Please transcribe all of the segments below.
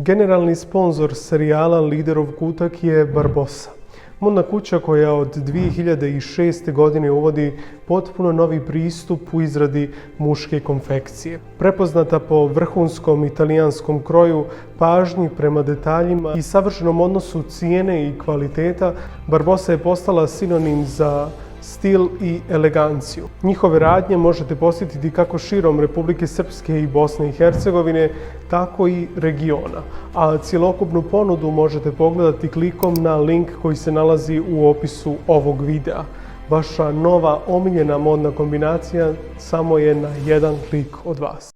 Generalni sponzor serijala Liderov kutak je Barbosa. Modna kuća koja od 2006. godine uvodi potpuno novi pristup u izradi muške konfekcije. Prepoznata po vrhunskom italijanskom kroju, pažnji prema detaljima i savršenom odnosu cijene i kvaliteta, Barbosa je postala sinonim za stil i eleganciju. Njihove radnje možete posjetiti kako širom Republike Srpske i Bosne i Hercegovine, tako i regiona. A cjelokupnu ponudu možete pogledati klikom na link koji se nalazi u opisu ovog videa. Vaša nova omiljena modna kombinacija samo je na jedan klik od vas.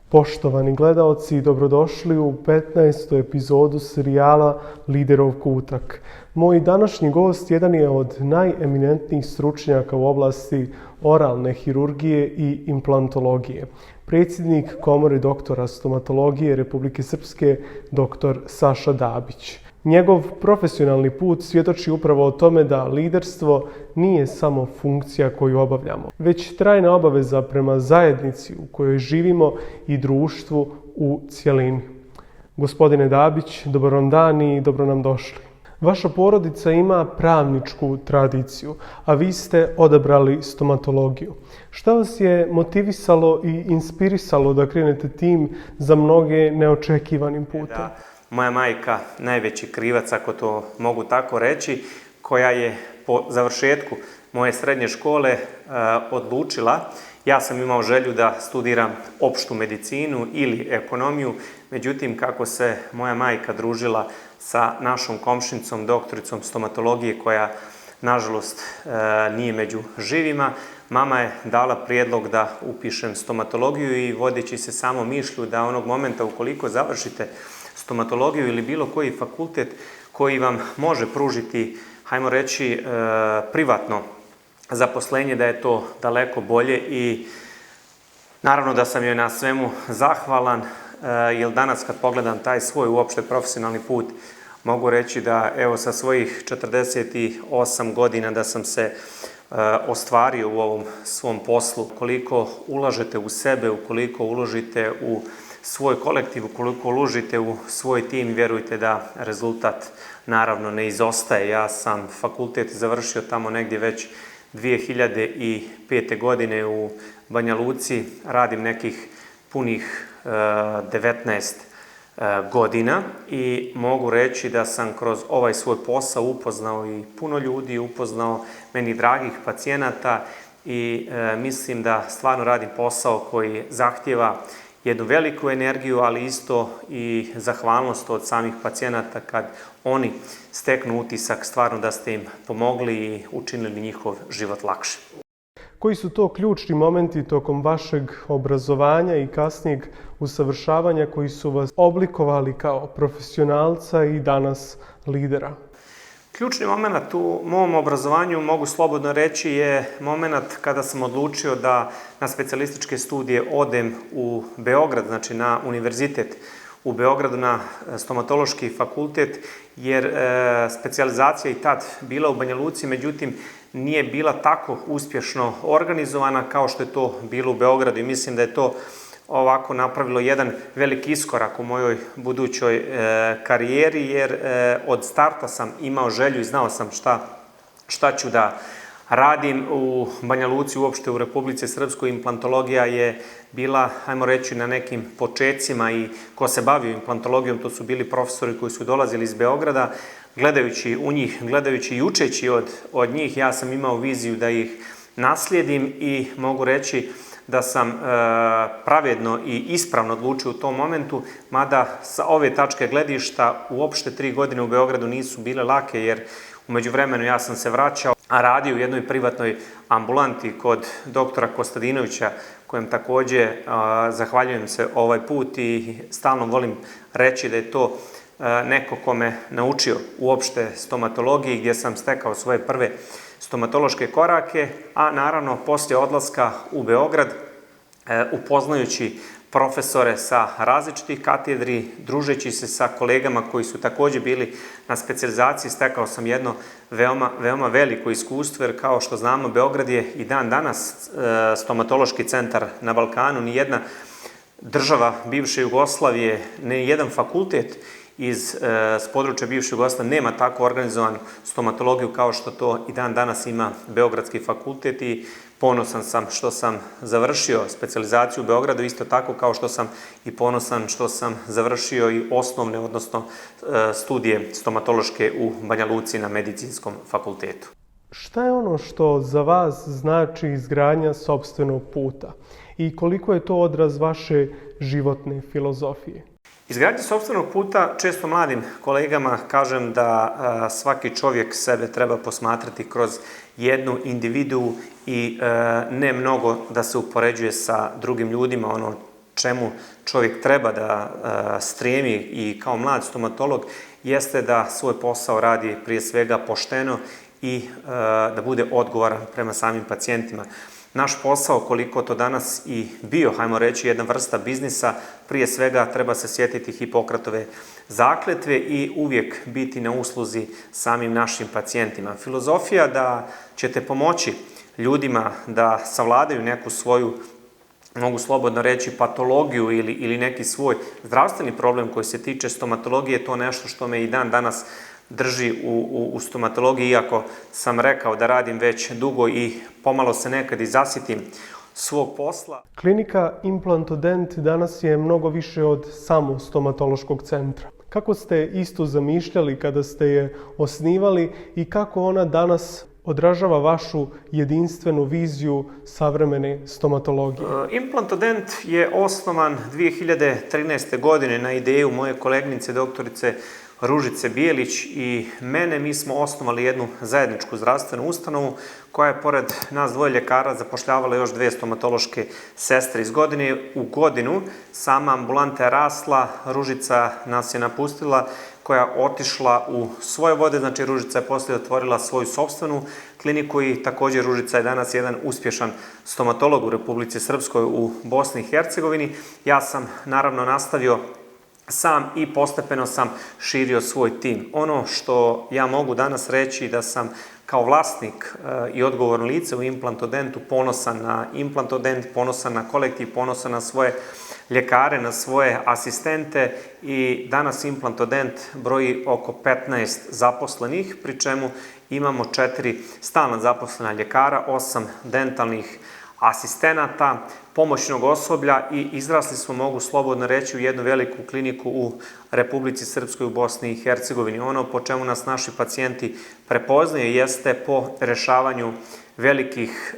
Poštovani gledaoci, dobrodošli u 15. epizodu serijala Liderov kutak. Moj današnji gost jedan je od najeminentnijih stručnjaka u oblasti oralne hirurgije i implantologije. Predsjednik Komore doktora stomatologije Republike Srpske, dr. Saša Dabić. Njegov profesionalni put svjedoči upravo o tome da liderstvo nije samo funkcija koju obavljamo, već trajna obaveza prema zajednici u kojoj živimo i društvu u cjelini. Gospodine Dabić, dobar vam dan i dobro nam došli. Vaša porodica ima pravničku tradiciju, a vi ste odabrali stomatologiju. Šta vas je motivisalo i inspirisalo da krenete tim za mnoge neočekivanim putem? Moja majka, najveći krivac, ako to mogu tako reći, koja je po završetku moje srednje škole odlučila. Ja sam imao želju da studiram opštu medicinu ili ekonomiju, međutim, kako se moja majka družila sa našom komšinicom, doktoricom stomatologije, koja, nažalost, nije među živima, mama je dala prijedlog da upišem stomatologiju i vodeći se samo mišlju da onog momenta ukoliko završite stomatologiju ili bilo koji fakultet koji vam može pružiti, hajmo reći, privatno zaposlenje, da je to daleko bolje i naravno da sam joj na svemu zahvalan, jer danas kad pogledam taj svoj uopšte profesionalni put, mogu reći da evo sa svojih 48 godina da sam se ostvario u ovom svom poslu. Ukoliko ulažete u sebe, ukoliko uložite u svoj kolektiv, ukoliko uložite u svoj tim, vjerujte da rezultat naravno ne izostaje. Ja sam fakultet završio tamo negdje već 2005. godine u Banja Luci, radim nekih punih 19 godina i mogu reći da sam kroz ovaj svoj posao upoznao i puno ljudi, upoznao meni dragih pacijenata i mislim da stvarno radim posao koji zahtijeva jednu veliku energiju, ali isto i zahvalnost od samih pacijenata kad oni steknu utisak stvarno da ste im pomogli i učinili njihov život lakše. Koji su to ključni momenti tokom vašeg obrazovanja i kasnijeg usavršavanja koji su vas oblikovali kao profesionalca i danas lidera? Ključni moment u mom obrazovanju, mogu slobodno reći, je moment kada sam odlučio da na specijalističke studije odem u Beograd, znači na univerzitet u Beogradu, na stomatološki fakultet, jer specijalizacija i tad bila u Banja Luci, međutim nije bila tako uspješno organizovana kao što je to bilo u Beogradu i mislim da je to ovako napravilo jedan veliki iskorak u mojoj budućoj karijeri, jer od starta sam imao želju i znao sam šta ću da radim u Banja Luci, uopšte u Republici Srpskoj. Implantologija je bila, hajmo reći, na nekim počecima i ko se bavio implantologijom, to su bili profesori koji su dolazili iz Beograda. Gledajući u njih, gledajući i učeći od njih, ja sam imao viziju da ih naslijedim i mogu reći da sam pravedno i ispravno odlučio u tom momentu, mada sa ove tačke gledišta uopšte 3 godine u Beogradu nisu bile lake, jer u međuvremenu ja sam se vraćao, a radio u jednoj privatnoj ambulanti kod doktora Kostadinovića, kojem također zahvaljujem se ovaj put i stalno volim reći da je to neko ko me naučio uopšte stomatologiji, gdje sam stekao svoje prve stomatološke korake, a naravno poslije odlaska u Beograd, upoznajući profesore sa različitih katedri, družeći se sa kolegama koji su takođe bili na specijalizaciji, stekao sam jedno veoma veliko iskustvo, jer kao što znamo, Beograd je i dan danas stomatološki centar na Balkanu. Nijedna država bivše Jugoslavije, nijedan fakultet s područja bivše Jugoslavije nema tako organizovanu stomatologiju kao što to i dan danas ima Beogradski fakultet, i ponosan sam što sam završio specijalizaciju u Beogradu, isto tako kao što sam i ponosan što sam završio i osnovne, odnosno studije stomatološke u Banja Luci na Medicinskom fakultetu. Šta je ono što za vas znači izgradnja sopstvenog puta i koliko je to odraz vaše životne filozofije? Izgradnja sopstvenog puta, često mladim kolegama kažem da svaki čovjek sebe treba posmatrati kroz jednu individuu i ne mnogo da se upoređuje sa drugim ljudima. Ono čemu čovjek treba da stremi i kao mlad stomatolog jeste da svoj posao radi prije svega pošteno i da bude odgovoran prema samim pacijentima. Naš posao, koliko to danas i bio, hajmo reći, jedna vrsta biznisa, prije svega treba se sjetiti Hipokratove zakletve i uvijek biti na usluzi samim našim pacijentima. Filozofija da ćete pomoći ljudima da savladaju neku svoju, mogu slobodno reći, patologiju ili neki svoj zdravstveni problem koji se tiče stomatologije, to nešto što me i dan danas drži u stomatologiji, iako sam rekao da radim već dugo i pomalo se nekad i zasitim svog posla. Klinika Implantodent danas je mnogo više od samo stomatološkog centra. Kako ste isto zamišljali kada ste je osnivali i kako ona danas odražava vašu jedinstvenu viziju savremene stomatologije? Implantodent je osnovan 2013. godine na ideju moje koleginice doktorice Ružice Bijelić i mene. Mi smo osnovali jednu zajedničku zdravstvenu ustanovu koja je pored nas dvoje ljekara zapošljavala još 2 stomatološke sestre. Iz godine u godinu sama ambulanta je rasla, Ružica nas je napustila, koja je otišla u svoje vode, znači Ružica je poslije otvorila svoju sopstvenu kliniku i također Ružica je danas jedan uspješan stomatolog u Republici Srpskoj u Bosni i Hercegovini. Ja sam naravno nastavio sam i postepeno sam širio svoj tim. Ono što ja mogu danas reći da sam kao vlasnik i odgovorno lice u Implantodentu ponosan na Implantodent, ponosan na kolektiv, ponosan na svoje ljekare, na svoje asistente i danas Implantodent broji oko 15 zaposlenih, pri čemu imamo 4 stalna zaposlena ljekara, 8 dentalnih asistenata, pomoćnog osoblja i izrasli smo, mogu slobodno reći, u jednu veliku kliniku u Republici Srpskoj u Bosni i Hercegovini. Ono po čemu nas naši pacijenti prepoznaju jeste po rešavanju velikih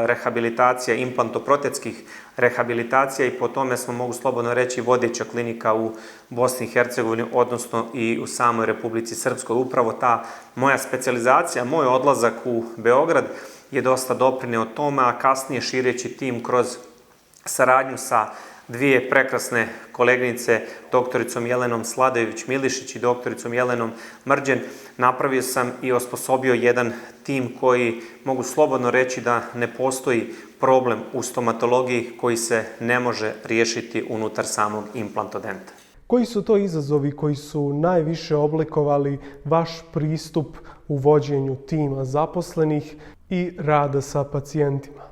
rehabilitacija, implantoprotetskih rehabilitacija i po tome smo, mogu slobodno reći, vodeća klinika u Bosni i Hercegovini, odnosno i u samoj Republici Srpskoj. Upravo ta moja specijalizacija, moj odlazak u Beograd je dosta doprineo tome, a kasnije šireći tim kroz saradnju sa 2 prekrasne koleginice, doktoricom Jelenom Sladojević-Milišić i doktoricom Jelenom Mrđen, napravio sam i osposobio jedan tim koji, mogu slobodno reći, da ne postoji problem u stomatologiji koji se ne može riješiti unutar samog Implantodenta. Koji su to izazovi koji su najviše oblikovali vaš pristup u vođenju tima zaposlenih i rada sa pacijentima?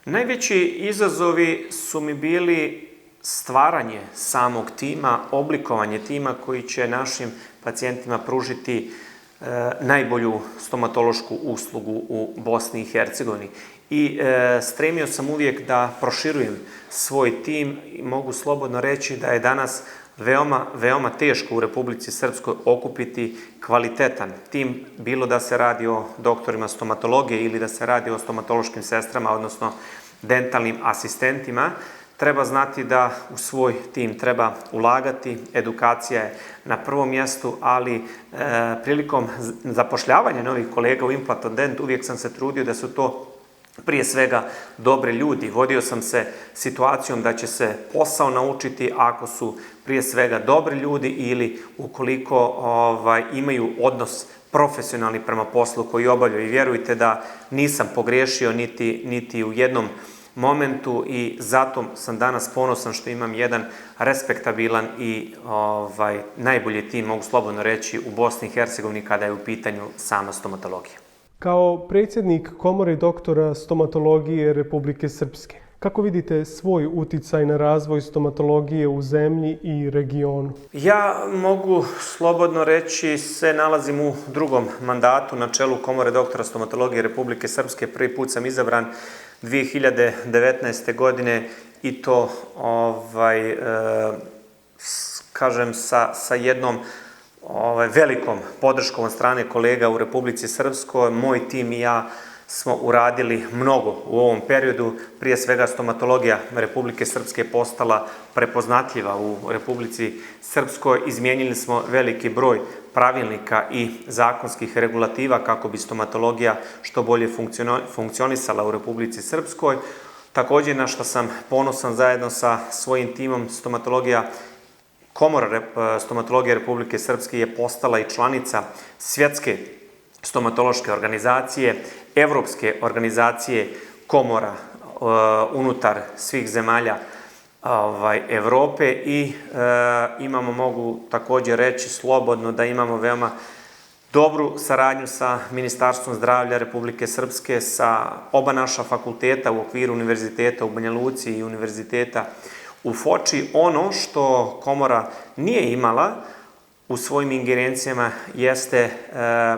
Najveći izazovi su mi bili stvaranje samog tima, oblikovanje tima koji će našim pacijentima pružiti najbolju stomatološku uslugu u Bosni i Hercegovini. I stremio sam uvijek da proširujem svoj tim i mogu slobodno reći da je danas veoma teško u Republici Srpskoj okupiti kvalitetan tim, bilo da se radi o doktorima stomatologije ili da se radi o stomatološkim sestrama, odnosno dentalnim asistentima. Treba znati da u svoj tim treba ulagati, edukacija je na prvom mjestu, ali prilikom zapošljavanja novih kolega u Implantodent uvijek sam se trudio da su to prije svega dobri ljudi. Vodio sam se situacijom da će se posao naučiti ako su prije svega dobri ljudi ili ukoliko imaju odnos profesionalni prema poslu koji obavljaju. I vjerujte da nisam pogriješio niti u jednom momentu i zato sam danas ponosan što imam jedan respektabilan i najbolji tim, mogu slobodno reći, u Bosni i Hercegovini kada je u pitanju sama stomatologija. Kao predsjednik Komore doktora stomatologije Republike Srpske, kako vidite svoj uticaj na razvoj stomatologije u zemlji i regionu? Ja mogu slobodno reći se nalazim u drugom mandatu na čelu Komore doktora stomatologije Republike Srpske. Prvi put sam izabran 2019. godine i to kažem sa jednom velikom podrškom od strane kolega u Republici Srpskoj. Moj tim i ja smo uradili mnogo u ovom periodu. Prije svega stomatologija Republike Srpske je postala prepoznatljiva u Republici Srpskoj. Izmijenili smo veliki broj pravilnika i zakonskih regulativa kako bi stomatologija što bolje funkcionisala u Republici Srpskoj. Također, na što sam ponosan, zajedno sa svojim timom Komora stomatologije Republike Srpske je postala i članica Svjetske stomatološke organizacije, Evropske organizacije komora unutar svih zemalja Evrope i mogu također reći slobodno da imamo veoma dobru saradnju sa Ministarstvom zdravlja Republike Srpske, sa oba naša fakulteta u okviru Univerziteta u Banja Luci i Univerziteta u Foči. Ono što komora nije imala u svojim ingerencijama jeste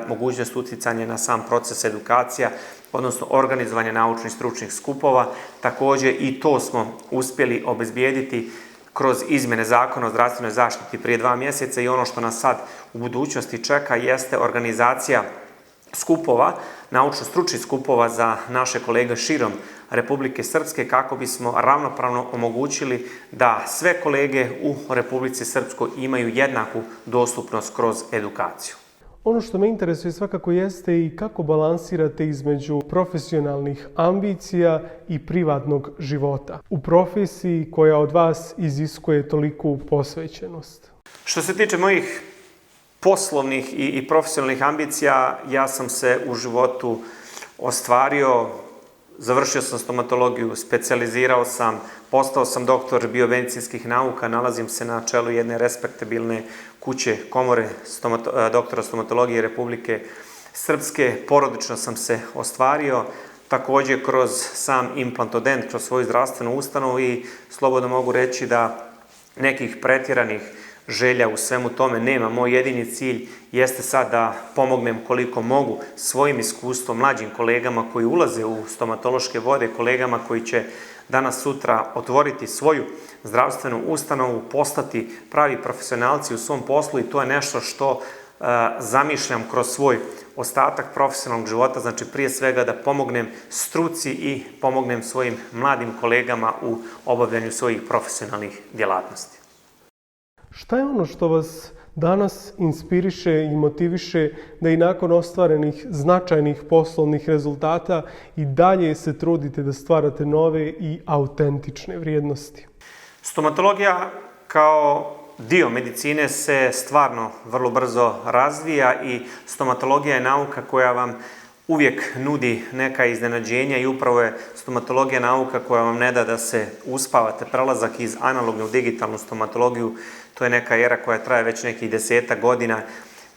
mogućnost uticanja na sam proces edukacija, odnosno organizovanja naučnih stručnih skupova. Također i to smo uspjeli obezbijediti kroz izmjene Zakona o zdravstvenoj zaštiti prije 2 mjeseca i ono što nas sad u budućnosti čeka jeste organizacija skupova, naučno-stručnih skupova za naše kolege širom Republike Srpske kako bismo ravnopravno omogućili da sve kolege u Republici Srpskoj imaju jednaku dostupnost kroz edukaciju. Ono što me interesuje svakako jeste i kako balansirate između profesionalnih ambicija i privatnog života u profesiji koja od vas iziskuje toliku posvećenost. Što se tiče mojih poslovnih i profesionalnih ambicija, ja sam se u životu ostvario, završio sam stomatologiju, specijalizirao sam, postao sam doktor biomedicinskih nauka, nalazim se na čelu jedne respektabilne kuće Komore doktora stomatologije Republike Srpske, porodično sam se ostvario, također kroz sam implantodent, kroz svoju zdravstvenu ustanovu i slobodno mogu reći da nekih pretjeranih želja u svemu tome nema. Moj jedini cilj jeste sad da pomognem koliko mogu svojim iskustvom mlađim kolegama koji ulaze u stomatološke vode, kolegama koji će danas sutra otvoriti svoju zdravstvenu ustanovu, postati pravi profesionalci u svom poslu i to je nešto što zamišljam kroz svoj ostatak profesionalnog života, znači prije svega da pomognem struci i pomognem svojim mladim kolegama u obavljanju svojih profesionalnih djelatnosti. Šta je ono što vas danas inspiriše i motiviše da i nakon ostvarenih značajnih poslovnih rezultata i dalje se trudite da stvarate nove i autentične vrijednosti? Stomatologija kao dio medicine se stvarno vrlo brzo razvija i stomatologija je nauka koja vam uvijek nudi neka iznenađenja i upravo je stomatologija nauka koja vam ne da da se uspavate. Prelazak iz analogne u digitalnu stomatologiju, to je neka era koja traje već nekih 10 godina,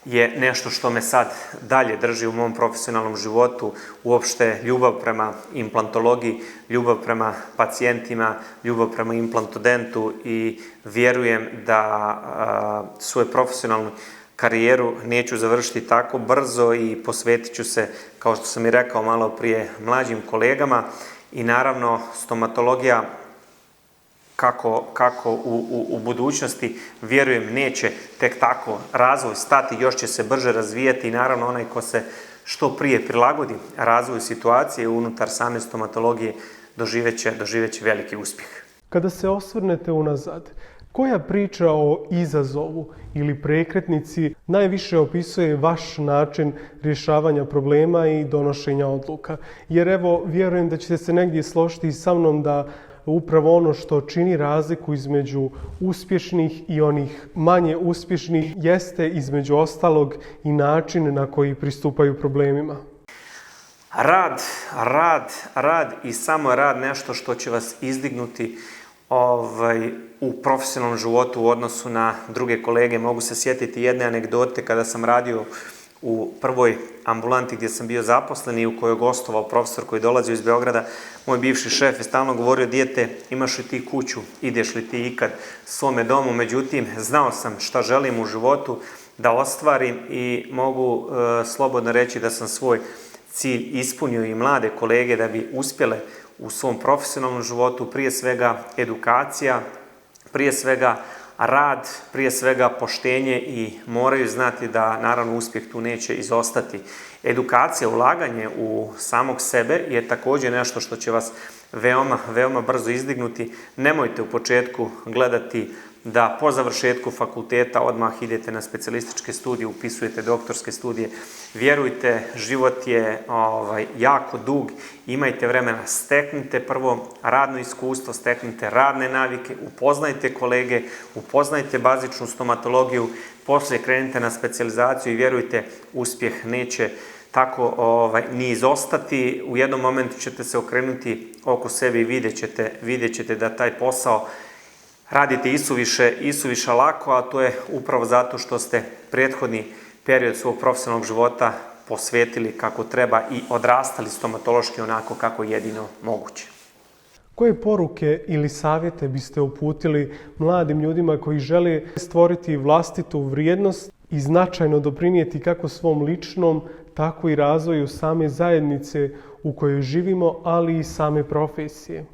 je nešto što me sad dalje drži u mom profesionalnom životu, uopšte ljubav prema implantologiji, ljubav prema pacijentima, ljubav prema implantodentu i vjerujem da svoju profesionalnu karijeru neću završiti tako brzo i posvetit ću se, kao što sam i rekao malo prije, mlađim kolegama i naravno stomatologija kako u budućnosti, vjerujem, neće tek tako razvoj stati, još će se brže razvijati i naravno onaj ko se što prije prilagodi razvoju situacije unutar same stomatologije doživet će veliki uspjeh. Kada se osvrnete unazad, koja priča o izazovu ili prekretnici najviše opisuje vaš način rješavanja problema i donošenja odluka? Jer evo, vjerujem da ćete se negdje složiti sa mnom da upravo ono što čini razliku između uspješnih i onih manje uspješnih jeste između ostalog i način na koji pristupaju problemima. Rad i samo rad nešto što će vas izdignuti u profesionalnom životu u odnosu na druge kolege. Mogu se sjetiti jedne anegdote kada sam radio u prvoj ambulanti gdje sam bio zaposlen i u kojoj je gostovao profesor koji dolazio iz Beograda. Moj bivši šef je stalno govorio: dijete, imaš li ti kuću, ideš li ti ikad svome domu? Međutim, znao sam šta želim u životu da ostvarim i mogu slobodno reći da sam svoj cilj ispunio i mlade kolege da bi uspjele u svom profesionalnom životu, prije svega edukacija, prije svega rad, prije svega poštenje i moraju znati da naravno uspjeh tu neće izostati. Edukacija, ulaganje u samog sebe je također nešto što će vas veoma brzo izdignuti. Nemojte u početku gledati da po završetku fakulteta odmah idete na specijalističke studije, upisujete doktorske studije. Vjerujte, život je jako dug, imajte vremena, steknite prvo radno iskustvo, steknite radne navike, upoznajte kolege, upoznajte bazičnu stomatologiju, poslije krenite na specijalizaciju i vjerujte, uspjeh neće tako ni izostati. U jednom momentu ćete se okrenuti oko sebe i vidjet ćete da taj posao radite isuviše lako, a to je upravo zato što ste prethodni period svog profesionalnog života posvetili kako treba i odrastali stomatološki onako kako je jedino moguće. Koje poruke ili savjete biste uputili mladim ljudima koji žele stvoriti vlastitu vrijednost i značajno doprinijeti kako svom ličnom, tako i razvoju same zajednice u kojoj živimo, ali i same profesije?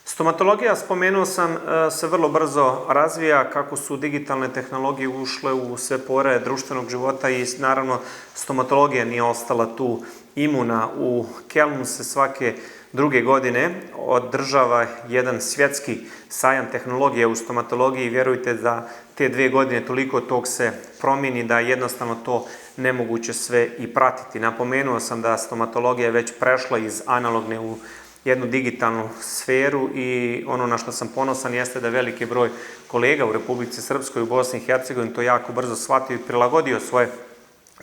Stomatologija, spomenuo sam, se vrlo brzo razvija kako su digitalne tehnologije ušle u sve pore društvenog života i naravno stomatologija nije ostala tu imuna. U Kelnu se svake druge godine održava jedan svjetski sajam tehnologije u stomatologiji i vjerujte da te 2 godine toliko tog se promijeni da jednostavno to nemoguće sve i pratiti. Napomenuo sam da stomatologija je već prešla iz analogne u jednu digitalnu sferu i ono na što sam ponosan jeste da veliki broj kolega u Republici Srpskoj i u Bosni i Hercegovini to jako brzo shvatio i prilagodio svoje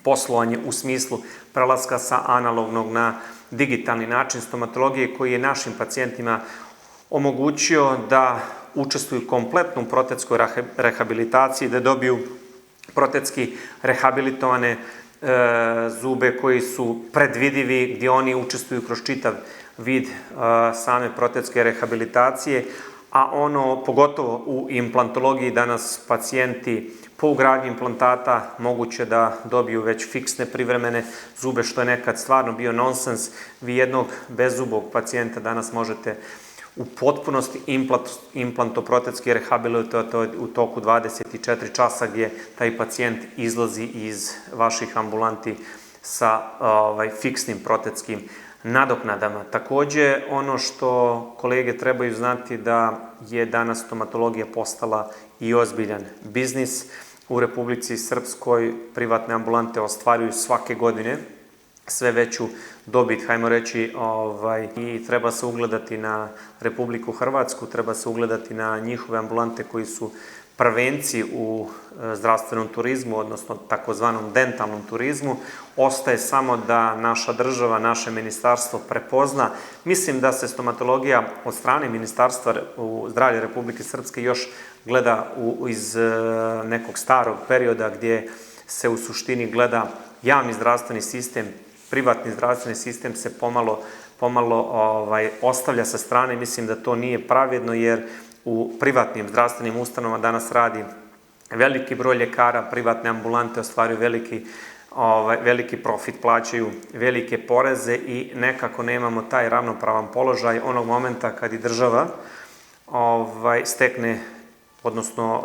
poslovanje u smislu prelaska sa analognog na digitalni način stomatologije koji je našim pacijentima omogućio da učestvuju kompletno u protetskoj rehabilitaciji, da dobiju protetski rehabilitovane zube koji su predvidivi, gdje oni učestvuju kroz čitav vid same protetske rehabilitacije, a pogotovo u implantologiji danas pacijenti po ugradnji implantata moguće da dobiju već fiksne privremene zube, što je nekad stvarno bio nonsens. Vi jednog bezzubog pacijenta danas možete u potpunosti implantoprotetski rehabilitovati u toku 24 časa gdje taj pacijent izlazi iz vaših ambulanti sa fiksnim protetskim nadoknadama. Također, ono što kolege trebaju znati da je danas stomatologija postala i ozbiljan biznis. U Republici Srpskoj privatne ambulante ostvaruju svake godine sve veću dobit, hajmo reći, i treba se ugledati na Republiku Hrvatsku, treba se ugledati na njihove ambulante koji su prvenci u zdravstvenom turizmu, odnosno takozvanom dentalnom turizmu. Ostaje samo da naša država, naše ministarstvo prepozna. Mislim da se stomatologija od strane Ministarstva zdravlja Republike Srpske još gleda iz nekog starog perioda gdje se u suštini gleda javni zdravstveni sistem, privatni zdravstveni sistem se pomalo ostavlja sa strane. Mislim da to nije pravedno jer u privatnim zdravstvenim ustanovama danas radi veliki broj ljekara, privatne ambulante ostvaruju veliki profit, plaćaju velike poreze i nekako nemamo taj ravnopravan položaj onog momenta kad i država stekne, odnosno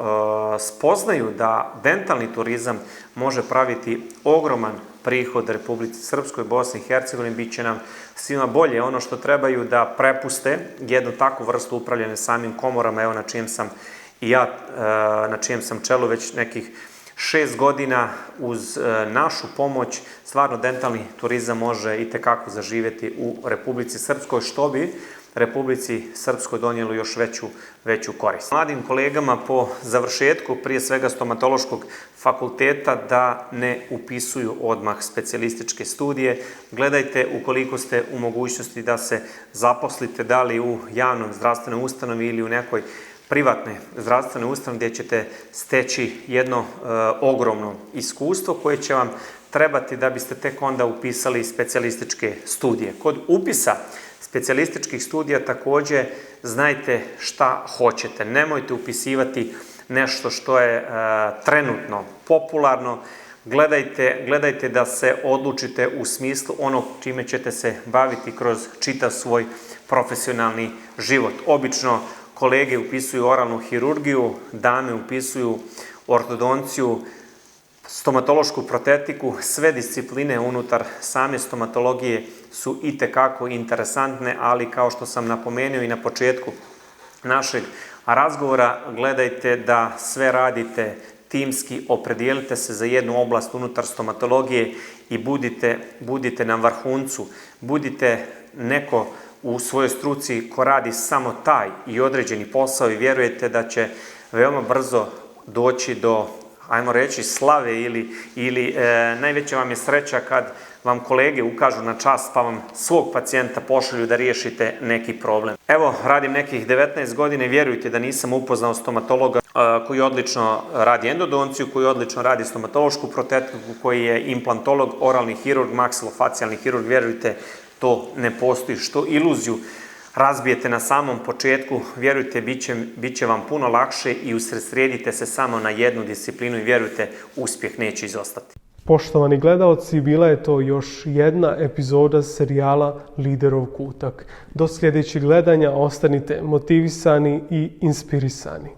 spoznaju da dentalni turizam može praviti ogroman prihod Republici Srpskoj, Bosni i Hercegovini, bit će nam svima bolje. Ono što trebaju da prepuste jednu takvu vrstu upravljanja samim komorama, evo na čijem sam čelu već nekih 6 godina, uz našu pomoć, stvarno dentalni turizam može itekako zaživjeti u Republici Srpskoj, što bi Republici Srpskoj donijelo još veću korist. Mladim kolegama po završetku, prije svega stomatološkog fakulteta, da ne upisuju odmah specijalističke studije. Gledajte ukoliko ste u mogućnosti da se zaposlite, da li u javnoj zdravstvenoj ustanovi ili u nekoj privatne zdravstvene ustanovi gdje ćete steći jedno ogromno iskustvo koje će vam trebati da biste tek onda upisali specijalističke studije. Kod upisa specijalističkih studija također znajte šta hoćete. Nemojte upisivati nešto što je trenutno popularno. Gledajte da se odlučite u smislu onog čime ćete se baviti kroz čitav svoj profesionalni život. Obično kolege upisuju oralnu hirurgiju, dame upisuju ortodonciju, stomatološku protetiku. Sve discipline unutar same stomatologije su itekako interesantne, ali kao što sam napomenuo i na početku našeg razgovora, gledajte da sve radite timski, opredijelite se za jednu oblast unutar stomatologije i budite na vrhuncu, budite neko u svojoj struci ko radi samo taj i određeni posao i vjerujete da će veoma brzo doći do, ajmo reći, slave ili najveća vam je sreća kad vam kolege ukažu na čast pa vam svog pacijenta pošalju da riješite neki problem. Evo, radim nekih 19 godina i vjerujte da nisam upoznao stomatologa koji odlično radi endodonciju, koji odlično radi stomatološku protetiku, koji je implantolog, oralni hirurg, maksilofacijalni hirurg. Vjerujte, to ne postoji. Što iluziju razbijete na samom početku, vjerujte, bit će vam puno lakše i usredsredite se samo na jednu disciplinu i vjerujte, uspjeh neće izostati. Poštovani gledaoci, bila je to još jedna epizoda serijala Liderov kutak. Do sljedećeg gledanja ostanite motivisani i inspirisani.